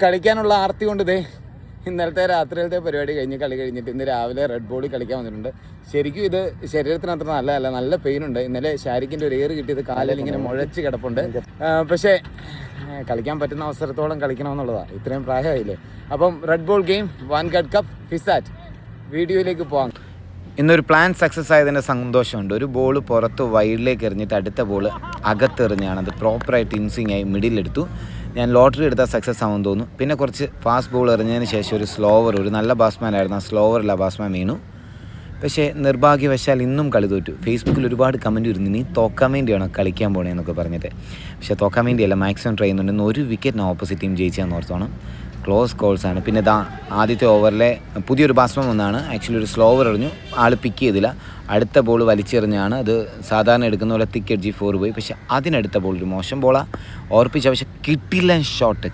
കളിക്കാനുള്ള ആർത്തി കൊണ്ട് ഇന്നലത്തെ രാത്രിയിലത്തെ പരിപാടി കളി കഴിഞ്ഞിട്ട് ഇന്ന് രാവിലെ റെഡ് ബോളിൽ കളിക്കാൻ വന്നിട്ടുണ്ട്. ശരിക്കും ഇത് ശരീരത്തിന് അത്ര നല്ലതല്ല, നല്ല പെയിനുണ്ട്. ഇന്നലെ ഷാരിക്കിൻ്റെ ഒരു ഏറ് കിട്ടിയത് കാലിൽ ഇങ്ങനെ മുഴച്ച് കിടപ്പുണ്ട്. പക്ഷേ കളിക്കാൻ പറ്റുന്ന അവസരത്തോളം കളിക്കണമെന്നുള്ളതാണ്, ഇത്രയും പ്രായമായില്ലേ. അപ്പം red ball game vanguard cup FISAT വീഡിയോയിലേക്ക് പോകാം. ഇന്നൊരു പ്ലാൻ സക്സസ് ആയതിൻ്റെ സന്തോഷമുണ്ട്. ഒരു ബോൾ പുറത്ത് വൈഡിലേക്ക് എറിഞ്ഞിട്ട് അടുത്ത ബോൾ അകത്തെറിഞ്ഞാണ് അത് പ്രോപ്പറായിട്ട് ഇൻസിങ് ആയി മിഡിലെടുത്തു. ഞാൻ ലോട്ടറി എടുത്താൽ സക്സസ് ആവുമെന്ന് തോന്നുന്നു. പിന്നെ കുറച്ച് ഫാസ്റ്റ് ബോൾ എറിഞ്ഞതിന് ശേഷം ഒരു സ്ലോവർ, ഒരു നല്ല ബാറ്റ്സ്മാൻ ആയിരുന്നു, ആ സ്ലോവറിൽ ആ ബാറ്റ്സ്മാൻ വീണു. പക്ഷേ നിർഭാഗ്യവശാൽ ഇന്നും കളി തോറ്റു. ഫേസ്ബുക്കിൽ ഒരുപാട് കമൻറ്റ് വരുന്നു, നീ തോക്കാൻ വേണ്ടിയാണോ കളിക്കാൻ പോകണേന്നൊക്കെ പറഞ്ഞിട്ട്. പക്ഷേ തോക്കാൻ വേണ്ടിയല്ല, മാക്സിമം ട്രൈ ചെയ്യുന്നുണ്ട്. ഇന്ന് ഒരു വിക്കറ്റിന് ഓപ്പോസിറ്റ് ടീം ജയിച്ചാന്ന് ഓർത്തോണം. ക്ലോസ് കോൾസാണ്. പിന്നെ ആദ്യത്തെ ഓവറിലെ പുതിയൊരു ബാറ്റ്സ്മാൻ വന്നാണ്. ആക്ച്വലി ഒരു സ്ലോവർ എറിഞ്ഞു, ആൾ പിക്ക് ചെയ്തില്ല. അടുത്ത ബോൾ വലിച്ചെറിഞ്ഞാണ്. അത് സാധാരണ എടുക്കുന്ന പോലെ തിക്ക് എഡ്ജി 4 പോയി. പക്ഷേ അതിനടുത്ത ബോൾ ഒരു മോശം ബോളാണ് ഓർപ്പിച്ച. പക്ഷേ കിട്ടില്ല ഷോട്ട്